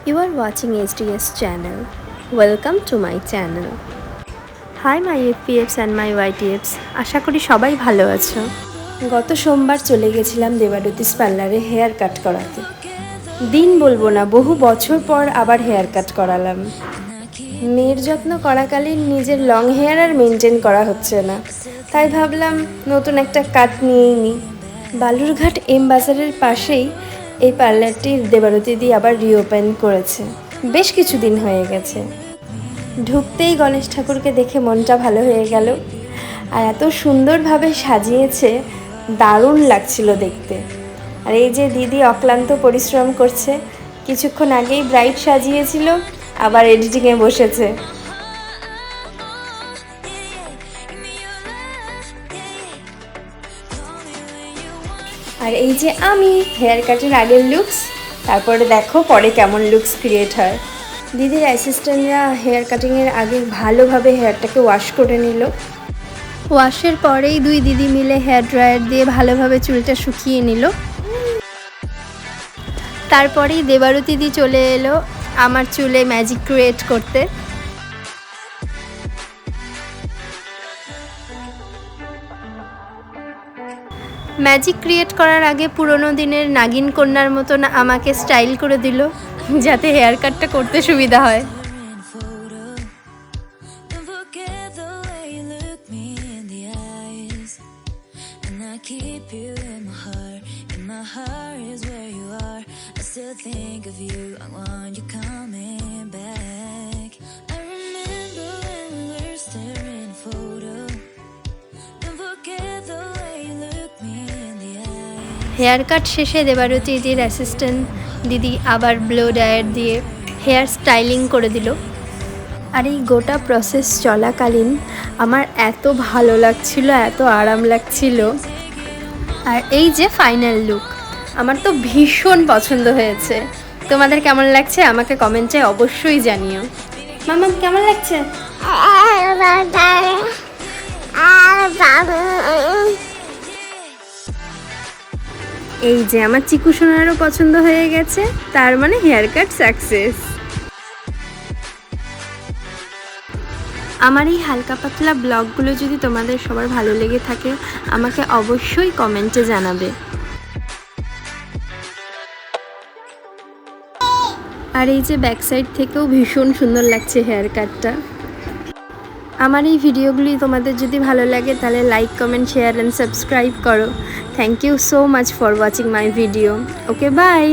You are watching HDS channel. Welcome to my channel. Hi my FPFs and my YTFs. আশা করি সবাই ভালো আছো। গত সোমবার চলে গেছিলাম দেবারতিস পার্লারে হেয়ার কাট করাতে। দিন বলবো না, বহু বছর পর আবার হেয়ার কাট করালাম। মেয়ের যত্ন করাকালীন নিজের লং হেয়ার আর মেনটেন করা হচ্ছে না, তাই ভাবলাম নতুন একটা কাট নিয়েই নিই। বালুরঘাট এম বাজারের পাশেই এই পার্লারটির দেবারতিদি আবার রিওপেন করেছে, বেশ কিছুদিন হয়ে গেছে। ঢুকতেই গণেশ ঠাকুরকে দেখে মনটা ভালো হয়ে গেল, আর এত সুন্দরভাবে সাজিয়েছে, দারুণ লাগছিল দেখতে। আর এই যে দিদি অক্লান্ত পরিশ্রম করছে, কিছুক্ষণ আগেই ব্রাইড সাজিয়েছিল, আবার এডিটিংয়ে বসেছে। আর এই যে আমি হেয়ার কাটের আগের লুকস, তারপরে দেখো পরে কেমন লুকস ক্রিয়েট হয়। দিদির অ্যাসিস্ট্যান্টরা হেয়ার কাটিংয়ের আগে ভালোভাবে হেয়ারটাকে ওয়াশ করে নিল। ওয়াশের পরেই দুই দিদি মিলে হেয়ার ড্রায়ার দিয়ে ভালোভাবে চুলটা শুকিয়ে নিল। তারপরেই দেবারতী দি চলে এলো আমার চুলে ম্যাজিক ক্রিয়েট করতে। ম্যাজিক ক্রিয়েট করার আগে পুরনো দিনের নাগিন কন্যার মতন আমাকে স্টাইল করে দিল, যাতে হেয়ার কাটটা করতে সুবিধা হয়। হেয়ার কাট শেষে দেবারতী দিদির অ্যাসিস্ট্যান্ট দিদি আবার ব্লো ড্রায়ার দিয়ে হেয়ার স্টাইলিং করে দিল। আর এই গোটা প্রসেস চলাকালীন আমার এত ভালো লাগছিল, এত আরাম লাগছিল। আর এই যে ফাইনাল লুক, আমার তো ভীষণ পছন্দ হয়েছে। তোমাদের কেমন লাগছে আমাকে কমেন্টে অবশ্যই জানিও। মামা কেমন লাগছে? এই যে আমার চিকু সোনারও পছন্দ হয়ে গেছে, তার মানে হেয়ার কাট সাকসেস। আমার এই হালকা পাতলা ব্লগগুলো যদি তোমাদের সবার ভালো লেগে থাকে, আমাকে অবশ্যই কমেন্টে জানাবে। আর এই যে ব্যাক সাইড থেকেও ভীষণ সুন্দর লাগছে হেয়ার কাটটা। আমার এই ভিডিওগুলি তোমাদের যদি ভালো লাগে তাহলে like, comment, share and subscribe করো। Thank you so much for watching my video. Okay, by.